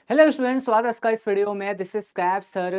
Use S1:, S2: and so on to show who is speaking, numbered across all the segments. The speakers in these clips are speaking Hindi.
S1: हेलो स्टूडेंट्स, स्वागत है इसका इस वीडियो में। This is cap sir.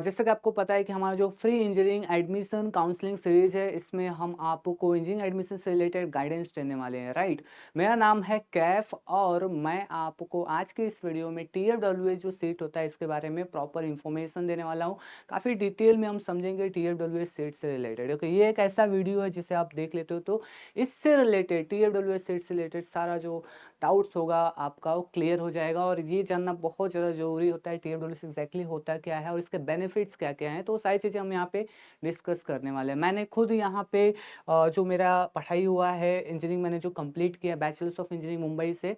S1: जैसे कि आपको पता है कि हमारा जो free engineering admission counselling series है, इसमें हम आपको इंजीनियरिंग एडमिशन से रिलेटेड गाइडेंस देने वाले हैं, राइट। मेरा नाम है कैफ और मैं आपको आज के इस वीडियो में TFWS जो सीट होता है इसके बारे में प्रॉपर इन्फॉर्मेशन देने वाला हूँ। काफ़ी डिटेल में हम समझेंगे TFWS सीट से रिलेटेड। ओके, ये एक ऐसा वीडियो है जिसे आप देख लेते हो तो इससे रिलेटेड TFWS सीट से रिलेटेड सारा जो डाउट्स होगा आपका वो क्लियर हो जाएगा। और ये जानना बहुत ज़्यादा ज़रूरी होता है TFWS एग्जैक्टली होता क्या है और इसके बेनिफिट्स क्या क्या हैं, तो वो सारी चीज़ें हम यहाँ पे डिस्कस करने वाले हैं। मैंने खुद यहाँ पे जो मेरा पढ़ाई हुआ है इंजीनियरिंग, मैंने जो कंप्लीट किया बैचलर्स ऑफ इंजीनियरिंग मुंबई से,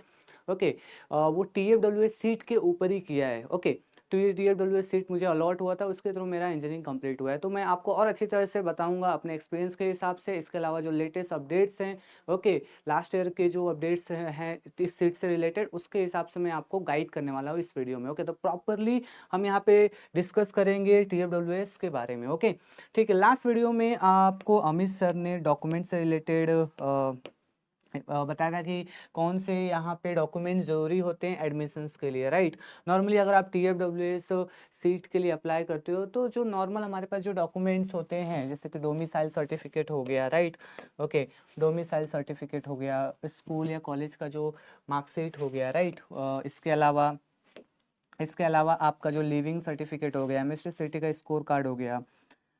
S1: ओके, वो TFWS सीट के ऊपर ही किया है। ओके, तो ये TFWS सीट मुझे अलॉट हुआ था, उसके थ्रू मेरा इंजीनियरिंग कंप्लीट हुआ है। तो मैं आपको और अच्छी तरह से बताऊंगा अपने एक्सपीरियंस के हिसाब से। इसके अलावा जो लेटेस्ट अपडेट्स हैं, ओके, लास्ट ईयर के जो अपडेट्स हैं इस सीट से रिलेटेड, उसके हिसाब से मैं आपको गाइड करने वाला हूँ इस वीडियो में। ओके, तो प्रॉपरली हम यहाँ पे डिस्कस करेंगे TFWS के बारे में। ओके, ठीक है। लास्ट वीडियो में आपको अमित सर ने डॉक्यूमेंट से रिलेटेड बताया था कि कौन से यहाँ पे डॉक्यूमेंट ज़रूरी होते हैं एडमिशन्स के लिए, राइट। नॉर्मली अगर आप TFWS सीट के लिए अप्लाई करते हो तो जो नॉर्मल हमारे पास जो डॉक्यूमेंट्स होते हैं, जैसे कि डोमिसाइल सर्टिफिकेट हो गया, राइट। ओके, डोमिसाइल सर्टिफिकेट हो गया, स्कूल या कॉलेज का जो मार्कशीट हो गया, राइट। इसके अलावा आपका जो लिविंग सर्टिफिकेट हो गया, मिस्टर सिटी का स्कोर कार्ड हो गया,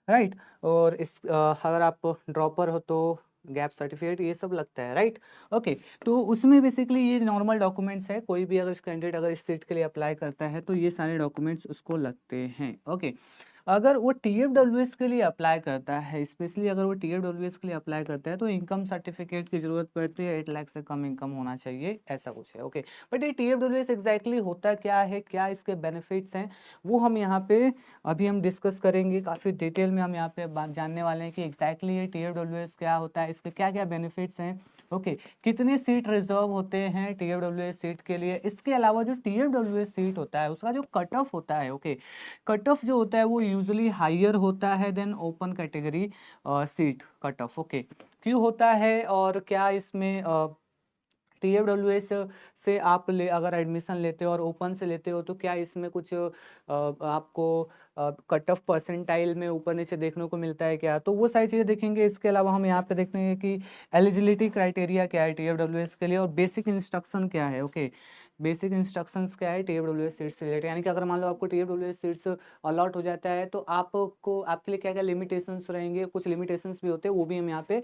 S1: राइट। और अगर आप ड्रॉपर हो तो गैप सर्टिफिकेट, ये सब लगता है, राइट। ओके, तो उसमें बेसिकली ये नॉर्मल डॉक्यूमेंट्स है। कोई भी अगर कैंडिडेट अगर इस सीट के लिए अप्लाई करता है तो ये सारे डॉक्यूमेंट्स उसको लगते हैं। ओके, अगर वो TFWS के लिए अप्लाई करता है, स्पेशली अगर वो TFWS के लिए अप्लाई करता है तो इनकम सर्टिफिकेट की ज़रूरत पड़ती है। 8 लाख से कम इनकम होना चाहिए, ऐसा कुछ है। ओके, बट ये TFWS एग्जैक्टली होता क्या है, क्या इसके बेनिफिट्स हैं, वो हम यहाँ पे अभी हम डिस्कस करेंगे। काफ़ी डिटेल में हम यहाँ पे बात जानने वाले हैं कि एग्जैक्टली ये TFWS क्या होता है, इसके क्या क्या बेनिफिट्स हैं। ओके, कितने सीट रिजर्व होते हैं TFWS सीट के लिए। इसके अलावा जो TFWS सीट होता है उसका जो कट ऑफ होता है, ओके, कट ऑफ जो होता है वो यूजुअली हायर होता है then open category seat cut off. Okay, क्यों होता है और क्या इसमें TFWS से आप अगर एडमिशन लेते हो और ओपन से लेते हो तो क्या इसमें कुछ आपको कट ऑफ परसेंटाइल में ऊपर नीचे देखने को मिलता है क्या, तो वो सारी चीज़ें देखेंगे। इसके अलावा हम यहाँ पे देखते हैं कि एलिजिबिलिटी क्राइटेरिया क्या है TFWS के लिए और बेसिक इंस्ट्रक्शन क्या है। ओके, बेसिक इंस्ट्रक्शंस क्या है TFWS सीट्स से रिलेटेड, यानी कि अगर मान लो आपको TFWS सीट्स अलॉट हो जाता है तो आपको आपके लिए क्या क्या लिमिटेशंस रहेंगे, कुछ लिमिटेशंस भी होते हैं, वो भी हम यहाँ पे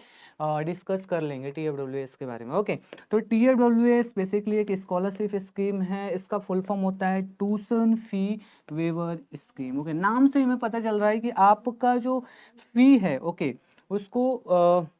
S1: डिस्कस कर लेंगे TFWS के बारे में। ओके, तो TFWS बेसिकली एक स्कॉलरशिप स्कीम है। इसका फुल फॉर्म होता है tuition fee waiver scheme. Okay, नाम से ही हमें पता चल रहा है कि आपका जो फी है, ओके, उसको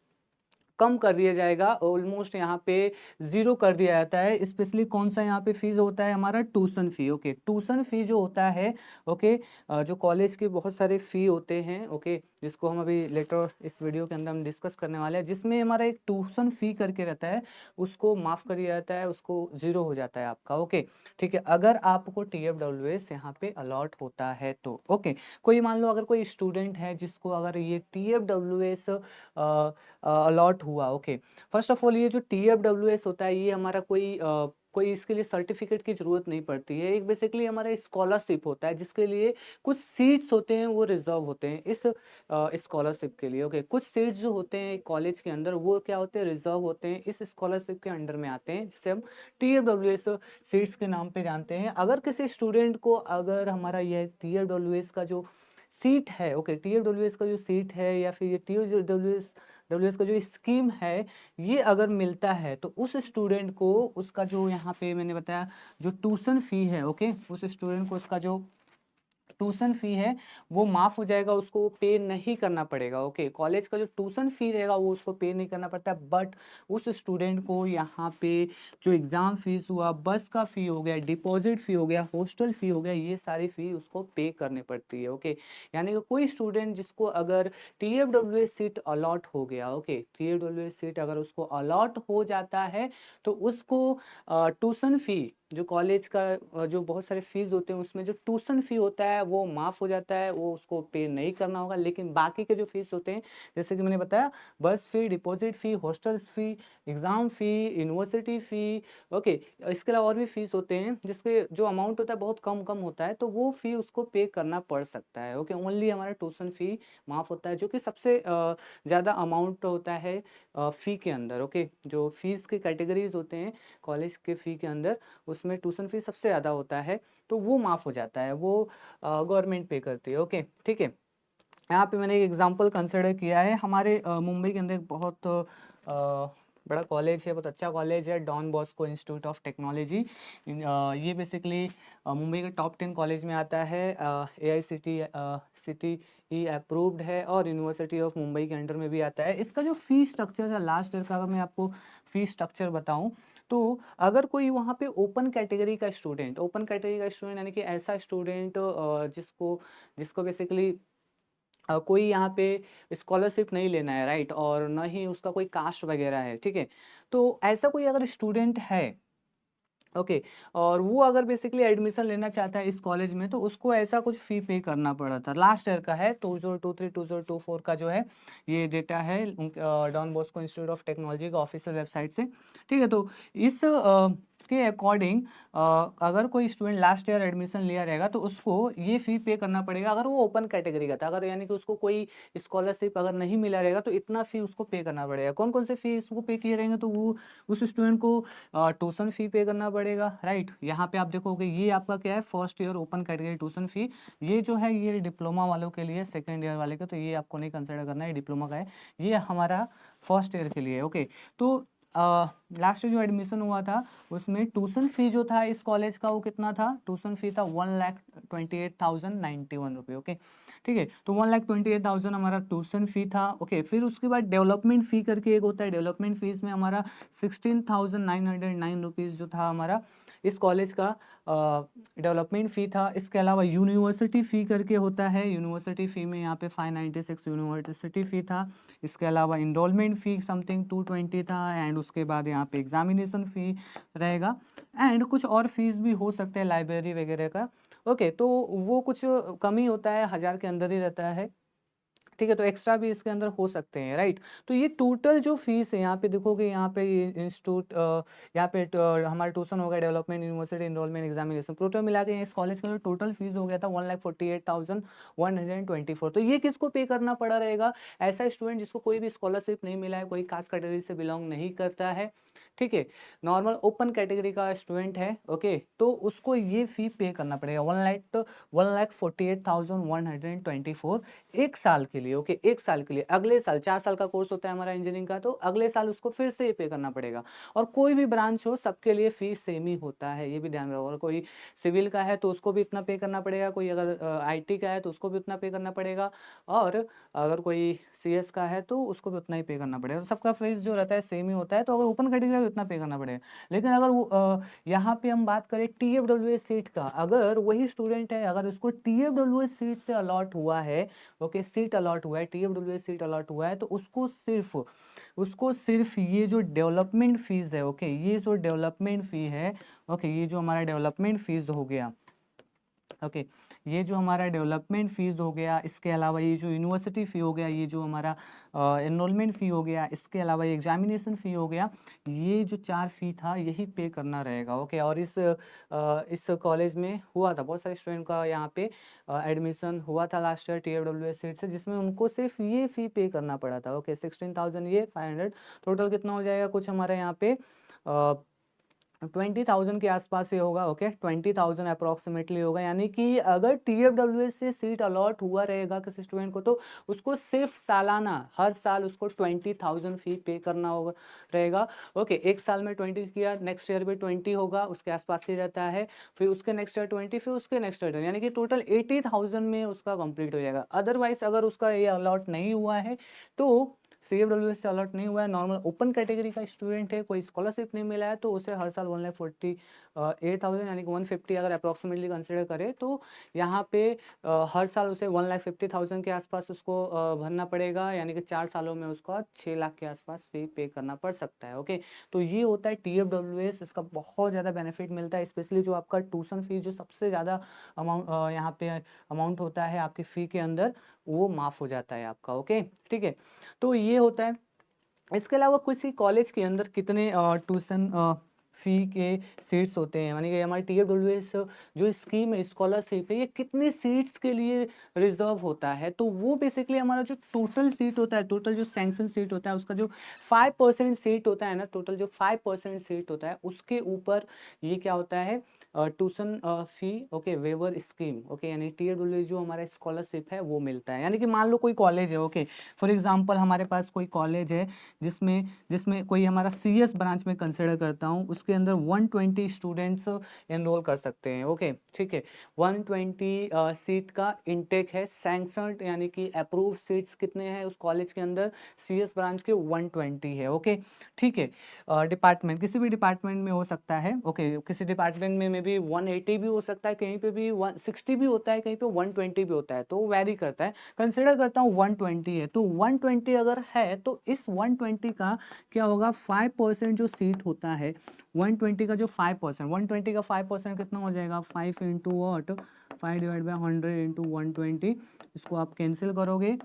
S1: कम कर दिया जाएगा, ऑलमोस्ट यहाँ पे ज़ीरो कर दिया जाता है। स्पेशली कौन सा यहाँ पे फीस होता है हमारा, tuition fee. Okay, tuition fee जो होता है, ओके, जो कॉलेज के बहुत सारे फ़ी होते हैं, ओके, जिसको हम अभी लेटर इस वीडियो के अंदर हम डिस्कस करने वाले हैं, जिसमें हमारा एक ट्यूशन फ़ी करके रहता है, उसको माफ़ कर दिया जाता है, उसको ज़ीरो हो जाता है आपका। ओके, ठीक है, अगर आपको TFWS यहाँ पे अलॉट होता है तो। ओके, कोई मान लो अगर कोई स्टूडेंट है जिसको अगर ये TFWS अलॉट हुआ, ओके, फर्स्ट ऑफ ऑल ये जो TFWS होता है ये हमारा कोई इसके लिए सर्टिफिकेट की ज़रूरत नहीं पड़ती है। एक बेसिकली हमारा स्कॉलरशिप होता है जिसके लिए कुछ सीट्स होते हैं वो रिजर्व होते हैं इस स्कॉलरशिप के लिए। ओके, कुछ सीट्स जो होते हैं कॉलेज के अंदर वो क्या होते हैं, रिजर्व होते हैं, इस स्कॉलरशिप के अंडर में आते हैं, जिसे हम TFWS सीट्स के नाम पे जानते हैं। अगर किसी स्टूडेंट को अगर हमारा यह TFWS का जो सीट है, ओके, TFWS का जो सीट है या फिर ये TFWS का जो स्कीम है ये अगर मिलता है तो उस स्टूडेंट को उसका जो यहाँ पे मैंने बताया जो ट्यूशन फी है, ओके, उस स्टूडेंट को उसका जो ट्यूशन फी है वो माफ हो जाएगा, उसको पे नहीं करना पड़ेगा। ओके, कॉलेज का जो ट्यूशन फी रहेगा वो उसको पे नहीं करना पड़ता, बट उस स्टूडेंट को यहाँ पे जो एग्ज़ाम फीस हुआ, बस का फ़ी हो गया, डिपॉजिट फ़ी हो गया, हॉस्टल फ़ी हो गया, ये सारी फ़ी उसको पे करनी पड़ती है। ओके, यानी कि कोई स्टूडेंट जिसको अगर TFWS सीट अलॉट हो गया, ओके, TFWS सीट अगर उसको अलॉट हो जाता है तो उसको ट्यूशन फ़ी जो कॉलेज का जो बहुत सारे फ़ीस होते हैं उसमें जो ट्यूशन फ़ी होता है वो माफ़ हो जाता है, वो उसको पे नहीं करना होगा। लेकिन बाकी के जो फ़ीस होते हैं जैसे कि मैंने बताया बस फ़ी, डिपॉज़िट फ़ी, हॉस्टल्स फ़ी, एग्ज़ाम फ़ी, यूनिवर्सिटी फ़ी, ओके। इसके अलावा और भी फ़ीस होते हैं जिसके जो अमाउंट होता है बहुत कम होता है, तो वो फ़ी उसको पे करना पड़ सकता है, ओके। ओनली हमारा ट्यूशन फ़ी माफ़ होता है जो कि सबसे ज़्यादा अमाउंट होता है फ़ी के अंदर, ओके। जो फ़ीस के कैटेगरीज़ होते हैं कॉलेज के फ़ी के अंदर उसमें ट्यूशन फ़ी सबसे ज़्यादा होता है, तो वो माफ़ हो जाता है, वो गवर्नमेंट पे करती है, ओके, ठीक है। यहाँ पे मैंने एक एग्जांपल कंसिडर किया है हमारे मुंबई के अंदर एक बहुत बड़ा कॉलेज है, बहुत अच्छा कॉलेज है, Don Bosco institute of technology. ये बेसिकली मुंबई के टॉप 10 कॉलेज में आता है, AICTE अप्रूव्ड है और यूनिवर्सिटी ऑफ मुंबई के अंडर में भी आता है। इसका जो फी स्ट्रक्चर है लास्ट ईयर का, अगर मैं आपको फी स्ट्रक्चर बताऊं तो अगर कोई वहाँ पे ओपन कैटेगरी का स्टूडेंट यानी कि ऐसा स्टूडेंट जिसको जिसको बेसिकली कोई यहाँ पे स्कॉलरशिप नहीं लेना है, राइट, और ना ही उसका कोई कास्ट वगैरह है, ठीक है। तो ऐसा कोई अगर स्टूडेंट है, ओके, और वो अगर बेसिकली एडमिशन लेना चाहता है इस कॉलेज में तो उसको ऐसा कुछ फ़ी पे करना पड़ा था। लास्ट ईयर का है 2023 2024 का जो है ये डेटा है Don Bosco institute of technology का ऑफिशियल वेबसाइट से, ठीक है। तो इस के अकॉर्डिंग अगर कोई स्टूडेंट लास्ट ईयर एडमिशन लिया रहेगा तो उसको ये फ़ी पे करना पड़ेगा अगर वो ओपन कैटेगरी का था, अगर यानी कि उसको कोई स्कॉलरशिप अगर नहीं मिला रहेगा तो इतना फ़ी उसको पे करना पड़ेगा। कौन कौन से फ़ी इसको पे किए रहेंगे, तो वो उस स्टूडेंट को ट्यूशन फ़ी पे करना पड़ेगा, राइट। यहाँ पे आप देखोगे ये आपका क्या है, first year open category tuition fee. ये जो है ये डिप्लोमा वालों के लिए, सेकेंड ईयर वाले का, तो ये आपको नहीं कंसिडर करना है, डिप्लोमा का है। ये हमारा फर्स्ट ईयर के लिए, ओके। तो लास्ट जो एडमिशन हुआ था उसमें ट्यूशन फ़ी जो था इस कॉलेज का वो कितना था, ट्यूशन फ़ी था 1,28,091 रुपये, ओके, ठीक है। तो 1,28,000 हमारा ट्यूशन फ़ी था, ओके। फिर उसके बाद डेवलपमेंट फ़ी करके एक होता है, डेवलपमेंट फ़ीस में हमारा 16,909 रुपीज़ जो था हमारा इस कॉलेज का डेवलपमेंट फ़ी था। इसके अलावा यूनिवर्सिटी फ़ी करके होता है, यूनिवर्सिटी फ़ी में यहाँ पे 596 यूनिवर्सिटी फ़ी था। इसके अलावा इनरोलमेंट फ़ी समथिंग 220 था, एंड उसके बाद यहाँ पे एग्जामिनेशन फ़ी रहेगा, एंड कुछ और फीस भी हो सकते हैं लाइब्रेरी वगैरह का, ओके। तो वो कुछ कम ही होता है, 1000 के अंदर ही रहता है, ठीक है। तो एक्स्ट्रा भी इसके अंदर हो सकते हैं, राइट। तो ये टोटल जो फीस है यहाँ पे देखोगे, यहाँ पे ये इंस्टीट्यूट यहाँ पे हमारा ट्यूशन हो गया, development, university enrolment, examination, total मिला के इस कॉलेज का टोटल फीस हो गया था 1,48,124। तो ये किसको पे करना पड़ा रहेगा, ऐसा स्टूडेंट जिसको कोई भी स्कॉलरशिप नहीं मिला है, कोई कास्ट कैटेगरी से बिलोंग नहीं करता है, ठीक है, नॉर्मल ओपन कैटेगरी का स्टूडेंट है, ओके। तो उसको ये फी पे करना पड़ेगा 1,48,124 एक साल के लिए, ओके, एक साल के लिए। अगले साल 4 साल का कोर्स होता है हमारा इंजीनियरिंग का, तो अगले साल उसको फिर से पे करना पड़ेगा। और कोई भी ब्रांच हो सबके लिए फीस सेम ही होता है, ये भी ध्यान रखो। अगर कोई सिविल का है तो उसको भी इतना पे करना पड़ेगा, कोई अगर IT का है तो उसको भी उतना पे करना पड़ेगा, और अगर कोई CS का है तो उसको भी उतना ही पे करना पड़ेगा। तो सबका फीस जो रहता है सेम ही होता है, तो अगर ओपन कैटेगरी में उतना पे करना पड़ेगा। लेकिन अगर वो यहाँ पे हम बात करें TFWS सीट का, अगर वही स्टूडेंट है, अगर उसको TFWS सीट से अलॉट हुआ है, ओके, सीट अलॉट हुआ है, TFWS सीट अलॉट हुआ है, तो उसको सिर्फ ये जो डेवलपमेंट फीस है, ओके, ये जो डेवलपमेंट फी है, ओके, ये जो हमारा डेवलपमेंट फीस हो गया, ओके, ये जो हमारा डेवलपमेंट फ़ीस हो गया, इसके अलावा ये जो यूनिवर्सिटी फ़ी हो गया, ये जो हमारा एनरोलमेंट फ़ी हो गया, इसके अलावा ये एग्जामिनेशन फ़ी हो गया, ये जो 4 फ़ी था यही पे करना रहेगा, ओके। और इस कॉलेज में हुआ था बहुत सारे स्टूडेंट का यहाँ पे एडमिशन हुआ था लास्ट ईयर TFWS सीट से, जिसमें उनको सिर्फ ये फ़ी पे करना पड़ा था, ओके। 16,000 ये 500, टोटल कितना हो जाएगा कुछ हमारे यहाँ पे 20,000 के आसपास ही होगा, ओके, 20,000 अप्रॉक्सीमेटली होगा। यानी कि अगर TFWS से सीट अलॉट हुआ रहेगा किसी स्टूडेंट को तो उसको सिर्फ सालाना हर साल उसको 20,000 फी पे करना होगा रहेगा, ओके। एक साल में 20 किया, नेक्स्ट ईयर भी 20 होगा, उसके आसपास ही रहता है, फिर उसके नेक्स्ट ईयर 20, फिर उसके नेक्स्ट ईयर, यानी कि टोटल 80,000 में उसका कंप्लीट हो जाएगा। अदरवाइज अगर उसका ये अलॉट नहीं हुआ है तो CFWS से अलॉट नहीं हुआ है, नॉर्मल ओपन कैटेगरी का स्टूडेंट है, कोई स्कॉलरशिप नहीं मिला है, तो उसे हर साल 1,48,000 यानी कि 150 अगर अप्रॉक्सीमेटली कंसिडर करें तो यहाँ पे हर साल उसे 1,50,000 के आसपास उसको भरना पड़ेगा, यानी कि 4 सालों में उसको 6 लाख के आसपास फी पे करना पड़ सकता है। ओके, तो ये होता है TFWS, इसका बहुत ज़्यादा बेनिफिट मिलता है, स्पेशली जो आपका ट्यूशन फी जो सबसे ज़्यादा अमाउंट यहाँ पे अमाउंट होता है आपकी फ़ी के अंदर, वो माफ़ हो जाता है आपका। ओके, ठीक है, तो ये होता है। इसके अलावा किसी कॉलेज के अंदर कितने ट्यूशन फी के सीट्स होते हैं, यानी कि हमारी TFWS जो स्कीम है, स्कॉलरशिप है, ये कितने सीट्स के लिए रिजर्व होता है, तो वो बेसिकली हमारा जो टोटल सीट होता है, टोटल जो सैंक्शन सीट होता है, उसका जो 5% सीट होता है ना, टोटल जो 5% सीट होता है उसके ऊपर ये क्या होता है, tuition fee okay waiver scheme, okay, यानी TFWS जो हमारा स्कॉलरशिप है वो मिलता है। यानी कि मान लो कोई कॉलेज है, ओके, फॉर एग्जांपल हमारे पास कोई कॉलेज है जिसमें जिसमें कोई हमारा CS ब्रांच में कंसिडर करता हूँ, उसके अंदर 120 स्टूडेंट्स एनरोल कर सकते हैं। ओके, ठीक है, 120 सीट का इनटेक है, सैंक्शनड यानी कि अप्रूव सीट्स कितने हैं उस कॉलेज के अंदर, CS ब्रांच के 120 है। ओके, ठीक है, डिपार्टमेंट किसी भी डिपार्टमेंट में हो सकता है। ओके, किसी डिपार्टमेंट में भी 180 भी हो सकता है, कहीं पे भी 160 भी होता है, कहीं पे 120 भी होता है, तो वैरी करता है। कंसिडर करता हूँ 120 है, तो 120 अगर है तो इस 120 का क्या होगा, 5% जो सीट होता है 120 का जो 5%, 120 का 5% कितना हो जाएगा, 5 into what, 5 divide by 100 into 120, इसको आप कैंसिल करोगे,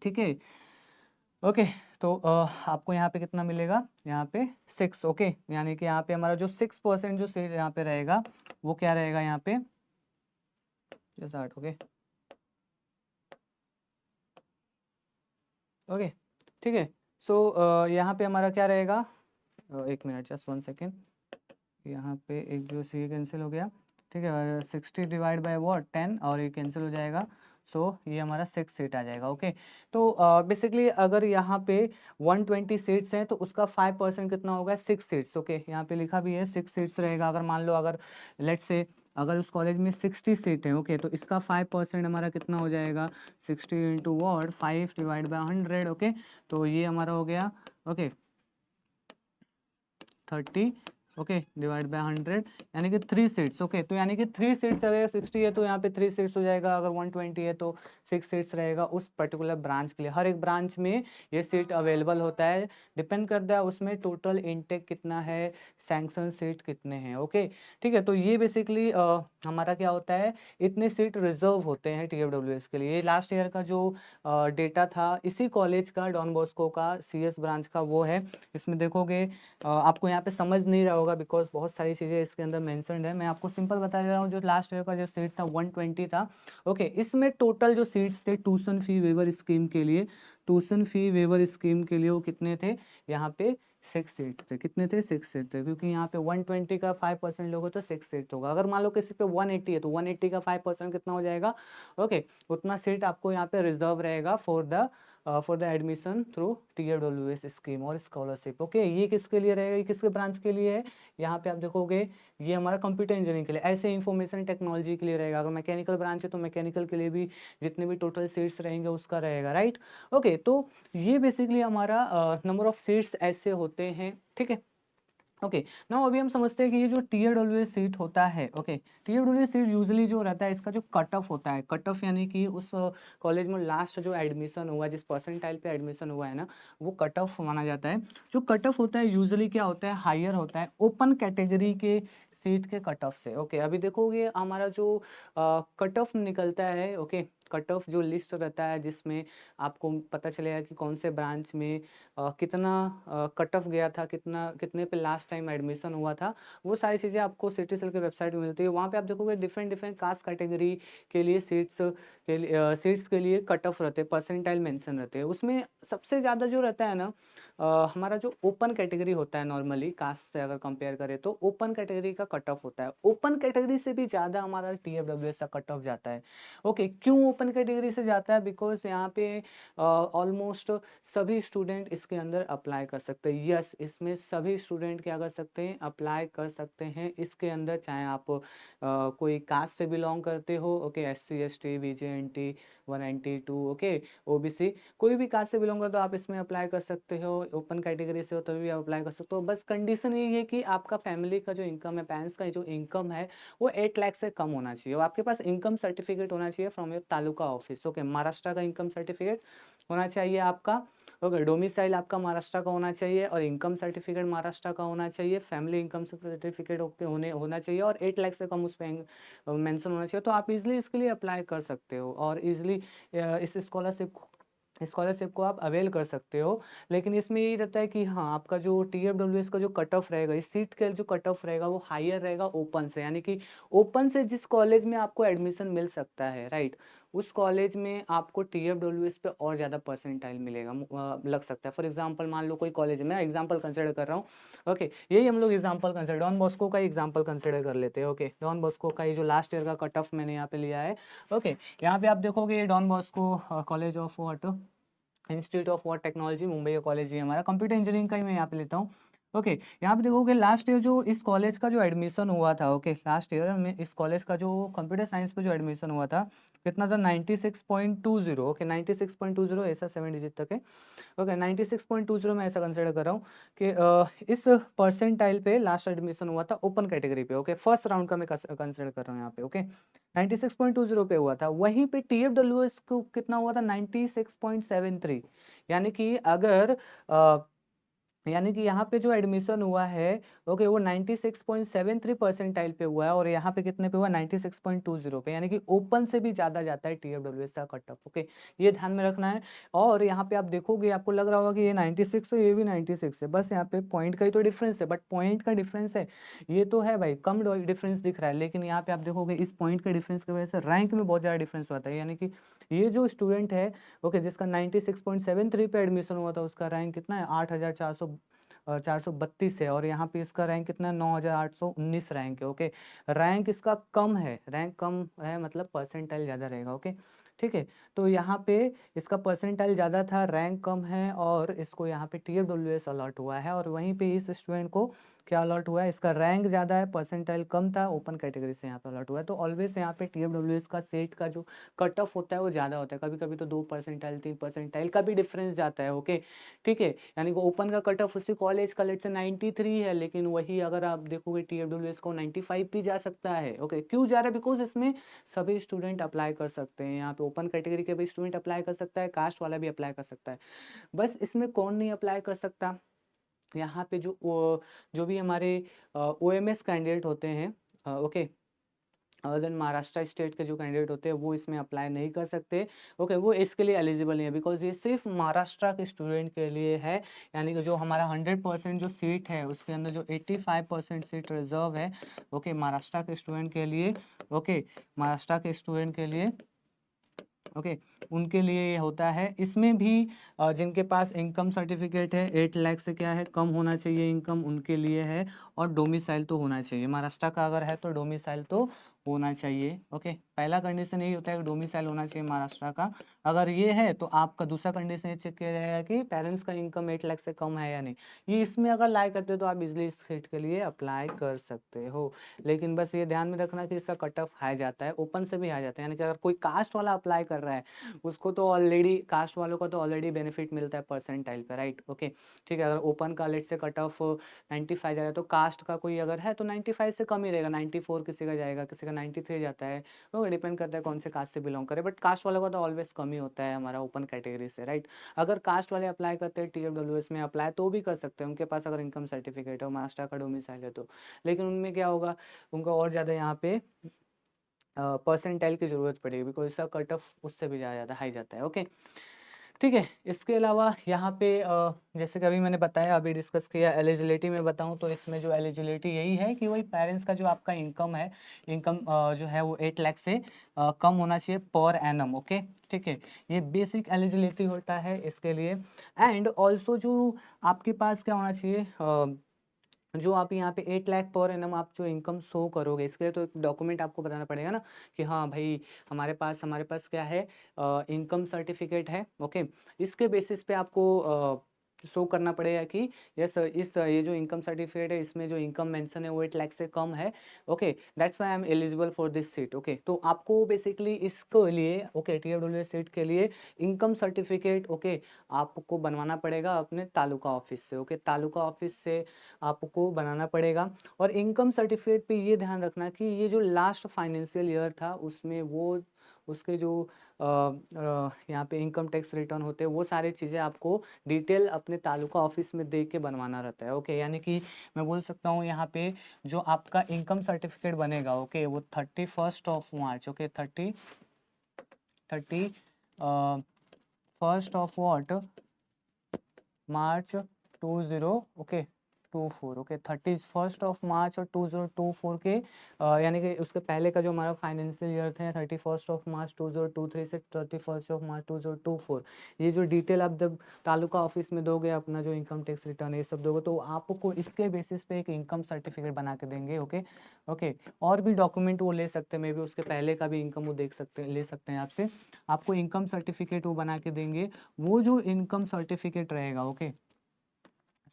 S1: ठीक है। ओके, तो आपको यहाँ पे कितना मिलेगा, यहाँ पे 6। ओके, यानी कि यहाँ पे हमारा जो 6% जो सीट यहाँ पे रहेगा वो क्या रहेगा, यहाँ पे 60। ओके, ओके, ठीक है, सो यहाँ पे हमारा क्या रहेगा, एक मिनट, जस्ट 1 सेकेंड, यहाँ पे एक जो सी कैंसिल हो गया, ठीक है, 60 डिवाइड बाय वॉट 10, और ये कैंसिल हो जाएगा, सो ये हमारा 6 सीट आ जाएगा। ओके, तो बेसिकली अगर यहाँ पे 120 सीट्स हैं तो उसका 5% कितना होगा, 6 सीट्स। ओके, यहाँ पे लिखा भी है 6 सीट्स रहेगा। अगर मान लो अगर लेट्स से अगर उस कॉलेज में 60 सीट है, ओके, तो इसका 5% हमारा कितना हो जाएगा, 60 into what 5 divide by 100। Okay, तो ये हमारा हो गया, ओके, 30, ओके, डिवाइड बाय 100, यानी कि 3 सीट्स। ओके, तो यानी कि 3 सीट्स अगर 60 है तो यहाँ पे 3 सीट्स हो जाएगा, अगर 120 है तो 6 सीट्स रहेगा उस पर्टिकुलर ब्रांच के लिए। हर एक ब्रांच में ये सीट अवेलेबल होता है, डिपेंड करता है उसमें टोटल इनटेक कितना है, सैंक्शन सीट कितने हैं। ओके, ठीक है, तो ये बेसिकली हमारा क्या होता है, इतने सीट रिजर्व होते हैं TFWS के लिए। लास्ट ईयर का जो डेटा था इसी कॉलेज का, डॉन बॉस्को का CS ब्रांच का, वो है। इसमें देखोगे आपको यहाँ पे समझ नहीं रहा होगा बिकॉज बहुत सारी चीज़ें इसके अंदर मेंशन्ड है। मैं आपको सिंपल बता दे रहा हूँ, जो लास्ट ईयर का जो सीट था 120 था। ओके, इसमें टोटल जो सीट्स थे ट्यूशन फी वेवर स्कीम के लिए, ट्यूशन फी वेवर स्कीम के लिए वो कितने थे, यहाँ पे 6 सीट्स थे। कितने थे, 6 सीट थे, क्योंकि यहाँ पे 120 का 5% लोगे तो 6 सीट होगा। अगर मान लो किसी पे 180 है तो 180 का 5% कितना हो जाएगा, ओके, उतना सीट आपको यहाँ पे रिजर्व रहेगा for the admission through TFWS scheme और स्कॉलरशिप। ओके, ये किसके लिए रहेगा, ये किसके ब्रांच के लिए है, यहाँ पे आप देखोगे ये हमारा कंप्यूटर इंजीनियरिंग के लिए, ऐसे इंफॉर्मेशन टेक्नोलॉजी के लिए रहेगा। अगर मैकेनिकल ब्रांच है तो मैकेनिकल के लिए भी जितने भी टोटल सीट्स रहेंगे उसका रहेगा, राइट। ओके, तो ये बेसिकली हमारा नंबर ऑफ सीट्स ऐसे होते हैं, ठीक है। ओके, नाउ अभी हम समझते हैं कि ये जो TFWS सीट होता है, ओके, TFWS सीट यूजुअली जो रहता है इसका जो कट ऑफ होता है, कट ऑफ यानी कि उस कॉलेज में लास्ट जो एडमिशन हुआ, जिस परसेंटाइल पे एडमिशन हुआ है ना, वो कट ऑफ माना जाता है। जो कट ऑफ होता है यूजुअली क्या होता है, हायर होता है ओपन कैटेगरी के सीट के कट ऑफ से। ओके, अभी देखोगे हमारा जो कट ऑफ निकलता है, ओके, कट ऑफ जो लिस्ट रहता है जिसमें आपको पता चलेगा कि कौन से ब्रांच में कितना कट ऑफ गया था, कितना कितने पे लास्ट टाइम एडमिशन हुआ था, वो सारी चीज़ें आपको सिटी सेल के वेबसाइट में मिलती है। वहाँ पे आप देखोगे डिफरेंट डिफरेंट कास्ट कैटेगरी के लिए सीट्स के लिए कट ऑफ रहते हैं, परसेंटाइल मेंशन रहते हैं। उसमें सबसे ज़्यादा जो रहता है ना, हमारा जो ओपन कैटेगरी होता है, नॉर्मली कास्ट से अगर कंपेयर करें तो ओपन कैटेगरी का कट ऑफ होता है। ओपन कैटेगरी से भी ज़्यादा हमारा TFWS का कट ऑफ जाता है। ओके, क्यों ओपन कैटेगरी से जाता है बिकॉज यहाँ पे ऑलमोस्ट सभी स्टूडेंट इसके अंदर अप्लाई कर सकते हैं। यस, इसमें सभी स्टूडेंट क्या कर सकते हैं, अप्लाई कर सकते हैं इसके अंदर, चाहे आप कोई कास्ट से बिलोंग करते हो, okay, SC ST VJNT 192, okay, OBC, कोई भी कास्ट से बिलोंग करते हो आप इसमें अप्लाई कर सकते हो। ओपन कैटेगरी से हो तभी आप अप्लाई कर सकते हो। बस कंडीशन यही है कि आपका फैमिली का जो इनकम है, पेरेंट्स का जो इनकम है वो 8 लाख से कम होना चाहिए और आपके पास इनकम सर्टिफिकेट होना चाहिए from your taluka office, okay, Maharashtra का इनकम सर्टिफिकेट होना चाहिए आपका, ओके, डोमिसाइल आपका महाराष्ट्र का होना चाहिए और इनकम सर्टिफिकेट महाराष्ट्र का होना चाहिए, फैमिली इनकम सर्टिफिकेट होना चाहिए और 8 लाख से कम उस पर मेंशन होना चाहिए। तो आप इजीली इसके लिए अप्लाई कर सकते हो और इजीली इस स्कॉलरशिप को आप अवेल कर सकते हो। लेकिन इसमें यही रहता है कि हाँ, आपका जो TFWS का जो कट ऑफ रहेगा, इस सीट का जो कट ऑफ रहेगा वो हायर रहेगा ओपन से, यानी कि ओपन से जिस कॉलेज में आपको एडमिशन मिल सकता है, राइट, उस कॉलेज में आपको TFWS पे और ज़्यादा परसेंटाइल मिलेगा, लग सकता है। फॉर एग्जांपल मान लो कोई कॉलेज है, मैं एग्जांपल कंसिडर कर रहा हूँ, ओके, यही हम लोग एग्जांपल कंसिडर, डॉन बॉस्को का एग्जांपल कंसिडर कर लेते हैं, ओके, डॉन बॉस्को का ये जो लास्ट ईयर का कट ऑफ मैंने यहाँ पे लिया है, ओके, यहाँ पे आप देखोगे ये Don Bosco college of what, institute of what technology, Mumbai का कॉलेज ही हमारा, कंप्यूटर इंजीनियरिंग का ही मैं यहाँ पे लेता हूँ, ओके। यहाँ पे देखोगे लास्ट ईयर जो इस कॉलेज का जो एडमिशन हुआ था, ओके, लास्ट ईयर में इस कॉलेज का जो कंप्यूटर साइंस पे जो एडमिशन हुआ था कितना था, 96.20, ओके, 96.20, ऐसा 7 डिजिट तक है, ओके, 96.20 मैं ऐसा कंसिडर कर रहा हूँ कि इस परसेंटाइल पे लास्ट एडमिशन हुआ था ओपन कैटेगरी पे, ओके, फर्स्ट राउंड का मैं कंसिडर कर रहा हूँ यहाँ पे, ओके, 96.20 पे हुआ था। वहीं पे TFWS को कितना हुआ था, 96.73, यानी कि अगर यानी कि यहाँ पे जो एडमिशन हुआ है, ओके, वो 96.73 परसेंटाइल पे हुआ है और यहाँ पे कितने पे हुआ, 96.20 पे, यानी कि ओपन से भी ज़्यादा जाता है TFWS का कट ऑफ, ओके, ये ध्यान में रखना है। और यहाँ पे आप देखोगे आपको लग रहा होगा कि ये 96 है, ये भी 96 है, बस यहाँ पे पॉइंट का ही तो डिफरेंस है, बट पॉइंट का डिफरेंस है, ये तो है भाई, कम डिफरेंस दिख रहा है, लेकिन यहाँ पे आप देखोगे इस पॉइंट के डिफरेंस की वजह से रैंक में बहुत ज़्यादा डिफरेंस होता है, यानी कि ये जो स्टूडेंट है, ओके, जिसका 96.73 पे एडमिशन हुआ था उसका रैंक कितना है, 8,432 है और यहाँ पे इसका रैंक कितना है, 9,819 रैंक है, ओके, रैंक इसका कम है, रैंक कम है मतलब परसेंटाइल ज़्यादा रहेगा, ओके, ठीक है। तो यहाँ पे इसका परसेंटाइल ज़्यादा था, रैंक कम है और इसको यहाँ पे TFWS अलॉट हुआ है और वहीं पे इस स्टूडेंट को क्या अलॉट हुआ है, इसका रैंक ज़्यादा है, परसेंटाइल कम था, ओपन कैटेगरी से यहाँ पे अलॉट हुआ है। तो ऑलवेज यहाँ पे TFWS का सेट का जो कट ऑफ होता है वो ज़्यादा होता है, कभी कभी तो 2 परसेंटाइल 3 परसेंटाइल का भी डिफरेंस जाता है, ओके, ठीक है। यानी कि ओपन का कट ऑफ उसी कॉलेज का लेट से 93 है, लेकिन वही अगर आप देखोगे TFWS को 95 भी जा सकता है, ओके, क्यों जा रहा है, बिकॉज इसमें सभी स्टूडेंट अप्लाई कर सकते हैं, यहाँ पे ओपन कैटेगरी के भी स्टूडेंट अप्लाई कर सकता है, कास्ट वाला भी अप्लाई कर सकता है। बस इसमें कौन नहीं अप्लाई कर सकता, यहाँ पे जो भी हमारे OMS कैंडिडेट होते हैं, okay, other than Maharashtra state के जो कैंडिडेट होते हैं वो इसमें अप्लाई नहीं कर सकते, ओके, वो इसके लिए एलिजिबल नहीं है, बिकॉज ये सिर्फ महाराष्ट्र के स्टूडेंट के लिए है। यानी कि जो हमारा 100% जो सीट है उसके अंदर जो 85% सीट रिजर्व है, ओके, महाराष्ट्र के स्टूडेंट के लिए, ओके, महाराष्ट्र के स्टूडेंट के लिए, ओके, उनके लिए ये होता है। इसमें भी जिनके पास इनकम सर्टिफिकेट है 8 लाख से क्या है कम होना चाहिए इनकम, उनके लिए है, और डोमिसाइल तो होना चाहिए, महाराष्ट्र का अगर है तो डोमिसाइल तो होना चाहिए, ओके, पहला कंडीशन यही होता है कि डोमिसाइल होना चाहिए महाराष्ट्र का। अगर ये है तो आपका दूसरा कंडीशन ये चेक किया जाएगा कि पेरेंट्स का इनकम 8 लाख से कम है या नहीं, ये इसमें अगर लाई करते हो तो आप इजिली इस सीट के लिए अप्लाई कर सकते हो। लेकिन बस ये ध्यान में रखना कि इसका कट ऑफ हाई जाता है, ओपन से भी हाई जाता है, यानी कि अगर कोई कास्ट वाला अप्लाई कर रहा है उसको तो ऑलरेडी, कास्ट वालों को तो ऑलरेडी बेनिफिट मिलता है परसेंटाइल पे, राइट, ओके, ठीक है। अगर ओपन का लेट से कट ऑफ 95 जा रहा है तो कास्ट का कोई अगर है तो 95 से कम ही रहेगा, 94 किसी का जाएगा, किसी का 93 जाता है, वो डिपेंड करता है कौन से कास्ट से बिलोंग करे, बट कास्ट वालों का तो ऑलवेज कम ही होता है हमारा ओपन कैटेगरी से, राइट। अगर कास्ट वाले अप्लाई करते हैं TFWS में अप्लाई तो भी कर सकते हैं, उनके पास अगर इनकम सर्टिफिकेट है, मास्टर का डोमिसाइल है तो, लेकिन उनमें क्या होगा, उनको और ज़्यादा यहाँ पे परसेंटाइल की ज़रूरत पड़ेगी, बिकॉज इसका कट ऑफ उससे भी ज़्यादा हाई जाता है, ओके, ठीक है। इसके अलावा यहाँ पे जैसे कि अभी मैंने बताया, अभी डिस्कस किया, एलिजिबिलिटी में बताऊँ तो इसमें जो एलिजिबिलिटी यही है कि वही पेरेंट्स का जो आपका इनकम है, इनकम जो है वो 8 लाख से कम होना चाहिए पर एनम, ओके, ठीक है, ये बेसिक एलिजिबिलिटी होता है इसके लिए। एंड ऑल्सो जो आपके पास क्या होना चाहिए, जो आप यहाँ पे 8 लाख पर एनम आप जो इनकम शो करोगे, इसके लिए तो एक डॉक्यूमेंट आपको बताना पड़ेगा ना कि हाँ भाई हमारे पास क्या है, इनकम सर्टिफिकेट है। ओके, इसके बेसिस पे आपको शो करना पड़ेगा कि यस ये जो इनकम सर्टिफिकेट है इसमें जो इनकम मेंशन है वो 8 लाख से कम है। Okay, that's why I am eligible for this seat. Okay, तो आपको बेसिकली इसके लिए ओके TFWS सीट के लिए इनकम सर्टिफिकेट ओके आपको बनवाना पड़ेगा अपने तालुका ऑफिस से। ओके, तालुका ऑफिस से आपको बनाना पड़ेगा। और इनकम सर्टिफिकेट पे ये ध्यान रखना कि ये जो लास्ट फाइनेंशियल ईयर था उसमें वो उसके जो यहाँ पे इनकम टैक्स रिटर्न होते हैं वो सारी चीज़ें आपको डिटेल अपने तालुका ऑफिस में देख के बनवाना रहता है। ओके, यानी कि मैं बोल सकता हूँ यहाँ पे जो आपका इनकम सर्टिफिकेट बनेगा ओके वो 31 मार्च ओके 31 मार्च 20 ओके 24 ओके 31 मार्च और 2024 के यानी कि उसके पहले का जो हमारा फाइनेंशियल ईयर था 31 मार्च 2023 से 31 मार्च 2024, ये जो डिटेल आप जब तालुका ऑफिस में दोगे अपना जो इनकम टैक्स रिटर्न ये सब दोगे तो आपको इसके बेसिस पे एक इनकम सर्टिफिकेट बना के देंगे। ओके ओके, और भी डॉक्यूमेंट वो ले सकते हैं, मे बी उसके पहले का भी इनकम वो ले सकते हैं आपसे। आपको इनकम सर्टिफिकेट वो बना के देंगे। वो जो इनकम सर्टिफिकेट रहेगा ओके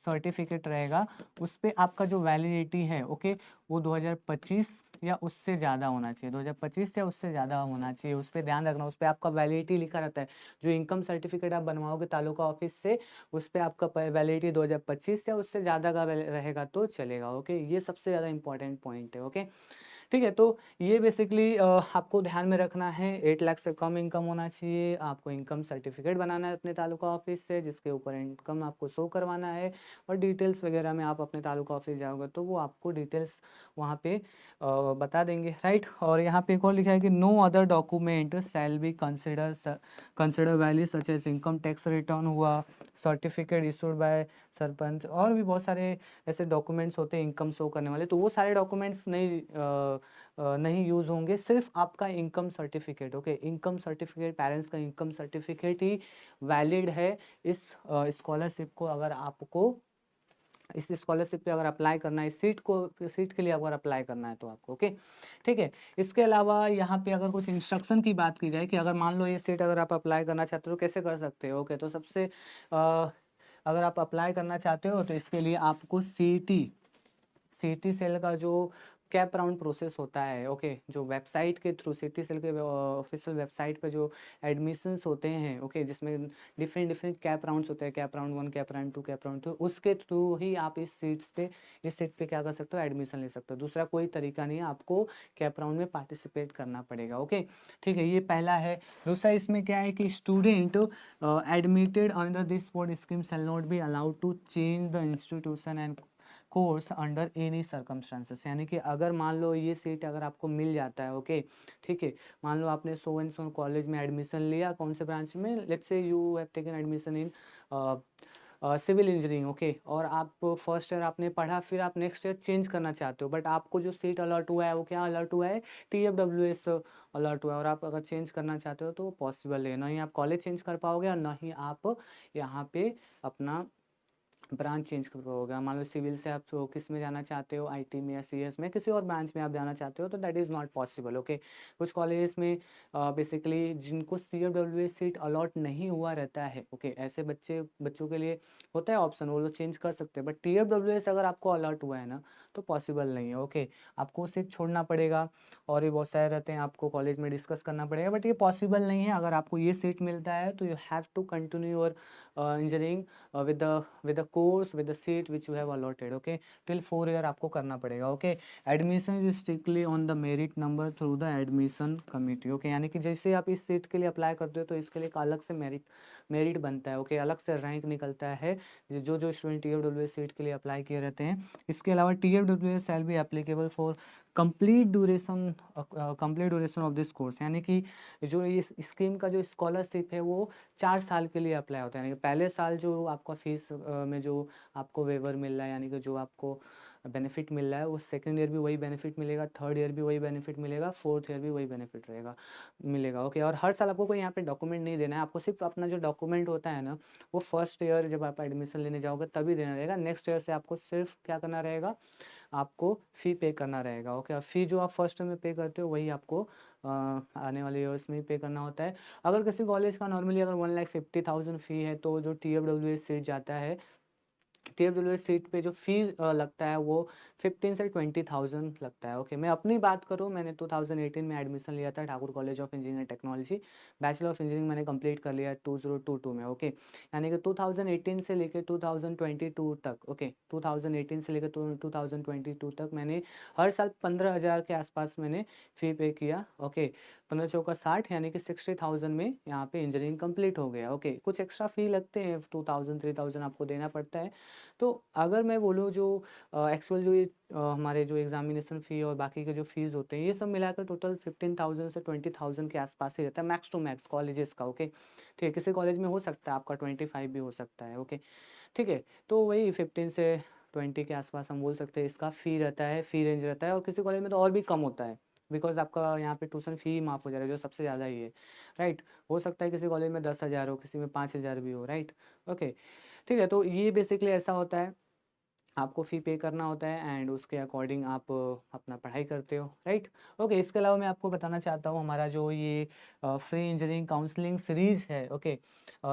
S1: सर्टिफिकेट रहेगा उस पे आपका जो वैलिडिटी है ओके वो 2025 या उससे ज़्यादा होना चाहिए, 2025 या उससे ज़्यादा होना चाहिए। उस पर ध्यान रखना, उस पर आपका वैलिडिटी लिखा रहता है। जो इनकम सर्टिफिकेट आप बनवाओगे तालुका ऑफिस से उस पर आपका वैलिडिटी 2025 या उससे ज़्यादा का रहेगा तो चलेगा। ओके, ये सबसे ज़्यादा इंपॉर्टेंट पॉइंट है। ओके, ठीक है, तो ये बेसिकली आपको ध्यान में रखना है 8 लाख से कम इनकम होना चाहिए। आपको इनकम सर्टिफिकेट बनाना है अपने तालुका ऑफिस से जिसके ऊपर इनकम आपको शो करवाना है। और डिटेल्स वगैरह में आप अपने तालुका ऑफिस जाओगे तो वो आपको डिटेल्स वहाँ पे बता देंगे, राइट। और यहाँ पे एक और लिखा है कि no other document shall be consider valid such as income tax return हुआ, सर्टिफिकेट इशूड बाय सरपंच, और भी बहुत सारे ऐसे डॉक्यूमेंट्स होते हैं इनकम शो करने वाले, तो वो सारे डॉक्यूमेंट्स नहीं यूज़ होंगे। सिर्फ आपका income certificate okay income certificate parents का इनकम सर्टिफिकेट ही वैलिड है इस स्कॉलरशिप को। अगर आपको इस स्कॉलरशिप पे अगर अप्लाई करना है, इस सीट के लिए अगर अप्लाई करना है तो आपको ओके, ठीक है। इसके अलावा यहाँ पे अगर कुछ इंस्ट्रक्शन की बात की जाए कि अगर मान लो ये सीट अगर आप अप्लाई करना चाहते हो तो कैसे कर सकते हो। ओके, तो सबसे अगर आप अप्लाई करना चाहते हो तो इसके लिए आपको सिटी सेल का जो कैप राउंड प्रोसेस होता है ओके जो वेबसाइट के थ्रू सिटी सेल के ऑफिशियल वेबसाइट पे जो एडमिशन्स होते हैं ओके जिसमें डिफरेंट डिफरेंट कैप राउंड्स होते हैं, cap round 1, cap round 2, cap round 2, उसके थ्रू ही आप इस सीट पे क्या कर सकते हो, एडमिशन ले सकते हो। दूसरा कोई तरीका नहीं है, आपको कैप राउंड में पार्टिसिपेट करना पड़ेगा। ओके, ठीक है, ये पहला है। दूसरा इसमें क्या है कि student admitted under this board scheme shall not be allowed to change the institution and course under any circumstances, यानी कि अगर मान लो ये सीट अगर आपको मिल जाता है ओके, ठीक है, मान लो आपने सो एंड सो कॉलेज में एडमिशन लिया, कौन से ब्रांच में, let's say you have taken admission in civil engineering okay, और आप फर्स्ट ईयर आपने पढ़ा, फिर आप नेक्स्ट ईयर चेंज करना चाहते हो, बट आपको जो सीट अलर्ट हुआ है वो क्या अलर्ट हुआ है, TFWS अलर्ट हुआ है, और आप अगर चेंज करना चाहते हो तो पॉसिबल है, ना ही आप कॉलेज चेंज कर पाओगे और ना ही आप यहाँ पे अपना ब्रांच चेंज कर पाओगे। मान लो सिविल से आप तो किस में जाना चाहते हो, IT में या CS में, किसी और ब्रांच में आप जाना चाहते हो तो that is not possible. Okay, कुछ कॉलेजेस में बेसिकली जिनको CFWS सीट अलॉट नहीं हुआ रहता है ओके ऐसे बच्चों के लिए होता है ऑप्शन, वो लोग चेंज कर सकते हैं, बट TFWS अगर आपको अलॉट हुआ है ना तो पॉसिबल नहीं है। ओके, आपको सीट छोड़ना पड़ेगा, और ये बहुत सारे रहते हैं, आपको कॉलेज में डिस्कस करना पड़ेगा, बट ये पॉसिबल नहीं है। अगर आपको ये सीट मिलता है तो you have to continue your engineering with the course with the seat which you have allotted okay till 4 year आपको करना पड़ेगा। okay, admission is strictly on the merit number through the admission committee okay, यानी कि जैसे आप इस सीट के लिए अप्लाई करते हो तो इसके लिए एक अलग से मेरिट बनता है। ओके, अलग से रैंक निकलता है जो स्टूडेंट TFWS सीट के लिए अप्लाई किए रहते हैं। इसके अलावा TFWS shall be applicable for complete duration of this course, यानी कि जो इस स्कीम का जो स्कॉलरशिप है वो 4 साल के लिए अप्लाई होता है, यानी कि पहले साल जो आपका फीस में जो आपको वेवर मिल रहा है, यानी कि जो आपको बेनिफिट मिल रहा है वो सेकंड ईयर भी वही बेनिफिट मिलेगा, थर्ड ईयर भी वही बेनिफिट मिलेगा, फोर्थ ईयर भी वही बेनिफिट रहेगा मिलेगा। ओके, और हर साल आपको कोई यहाँ पे डॉक्यूमेंट नहीं देना है, आपको सिर्फ अपना जो डॉक्यूमेंट होता है ना वो फर्स्ट ईयर जब आप एडमिशन लेने जाओगे तभी देना रहेगा। नेक्स्ट ईयर से आपको सिर्फ क्या करना रहेगा, आपको फ़ी पे करना रहेगा। ओके, और फ़ी जो आप फर्स्ट में पे करते हो वही आपको आने वाले ईयर्स में पे करना होता है। अगर किसी कॉलेज का नॉर्मली अगर 1,50,000 फ़ी है तो जो TFWS सीट जाता है, TFWS सीट पे जो फ़ीस लगता है वो 15 से 20,000 लगता है। ओके, मैं अपनी बात करूँ, मैंने 2018 में एडमिशन लिया था Thakur college of engineering and technology. Bachelor of engineering मैंने कंप्लीट कर लिया 2022 में। ओके, यानी कि 2018 से लेकर 2022 तक, ओके 2018 से लेकर 2022 तक मैंने हर साल 15,000 के आसपास मैंने फ़ी पे किया। ओके, 15 चौका 60 यानी कि 60,000 में यहाँ पे इंजीनियरिंग कंप्लीट हो गया। ओके, कुछ एक्स्ट्रा फ़ी लगते हैं, 2,000 3,000 आपको देना पड़ता है। तो अगर मैं बोलूँ जो एक्चुअल जो ये हमारे जो एग्ज़ामिनेशन फ़ी और बाकी के जो फ़ीस होते हैं ये सब मिलाकर टोटल 15,000 से 20,000 के आसपास ही रहता है मैक्स टू मैक्स कॉलेजेस का। ओके, ठीक है, किसी कॉलेज में हो सकता है आपका 25 भी हो सकता है। ओके, ठीक है, तो वही 15 से 20 के आसपास हम बोल सकते हैं इसका फ़ी रहता है, फ़ी रेंज रहता है। और किसी कॉलेज में तो और भी कम होता है बिकॉज़ आपका यहाँ पे ट्यूशन फ़ी ही माफ़ हो जा रहा है जो सबसे ज़्यादा ही है, राइट। हो सकता है किसी कॉलेज में 10,000 हो, किसी में 5,000 भी हो, राइट। ओके, ठीक है, तो ये बेसिकली ऐसा होता है, आपको फ़ी पे करना होता है एंड उसके अकॉर्डिंग आप अपना पढ़ाई करते हो, राइट। ओके, इसके अलावा मैं आपको बताना चाहता हूँ हमारा जो ये फ्री इंजीनियरिंग काउंसलिंग सीरीज़ है। ओके,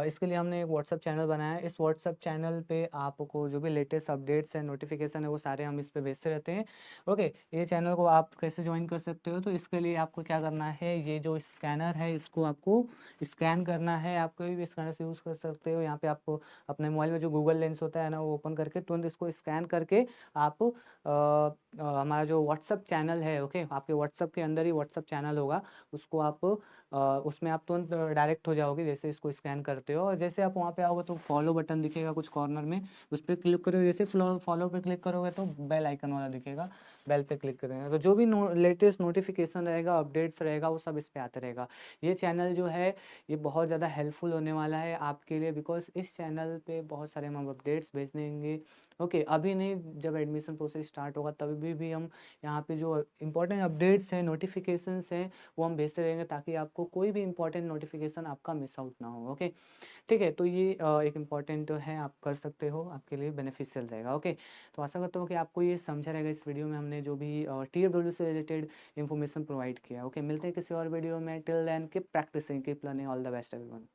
S1: इसके लिए हमने एक व्हाट्सअप चैनल बनाया है। इस व्हाट्सअप चैनल पे आपको जो भी लेटेस्ट अपडेट्स हैं, नोटिफिकेशन है, वो सारे हम इस पे भेजते रहते हैं। ओके, ये चैनल को आप कैसे ज्वाइन कर सकते हो, तो इसके लिए आपको क्या करना है, ये जो स्कैनर है इसको आपको स्कैन करना है। आप कोई भी स्कैनर से यूज़ कर सकते हो। यहाँ पे आपको अपने मोबाइल में जो गूगल लेंस होता है ना वो ओपन करके तुरंत इसको स्कैन करके आप हमारा जो व्हाट्सअप चैनल है, ओके, आपके व्हाट्सअप के अंदर ही व्हाट्सअप चैनल होगा, उसको आप उसमें आप तुरंत डायरेक्ट हो जाओगे जैसे इसको स्कैन करते हो। और जैसे आप वहाँ पे आओगे तो फॉलो बटन दिखेगा कुछ कॉर्नर में, उस पर क्लिक करोगे, जैसे फॉलो पे क्लिक करोगे तो बेल आइकन वाला दिखेगा, बेल पे क्लिक करेंगे तो जो भी लेटेस्ट नोटिफिकेशन रहेगा, अपडेट्स रहेगा, वो सब इस पे आते रहेगा। ये चैनल जो है ये बहुत ज़्यादा हेल्पफुल होने वाला है आपके लिए बिकॉज इस चैनल पे बहुत सारे हम अपडेट्स भेज देंगे। ओके, अभी नहीं, जब एडमिशन प्रोसेस स्टार्ट होगा तभी भी हम यहाँ पे जो इंपॉर्टेंट अपडेट्स हैं, नोटिफिकेशंस हैं, वो हम भेजते रहेंगे ताकि आपको कोई भी इंपॉर्टेंट नोटिफिकेशन आपका मिस आउट ना हो। ओके, ठीक है, तो ये एक इम्पॉर्टेंट है, आप कर सकते हो, आपके लिए बेनिफिशियल रहेगा। ओके, तो आशा करता हूँ कि आपको ये समझा रहेगा। इस वीडियो में हमने जो भी TFW से रिलेटेड इन्फॉर्मेशन प्रोवाइड किया। ओके, मिलते हैं किसी और वीडियो में। Till then keep practising, keep learning, all the best everyone.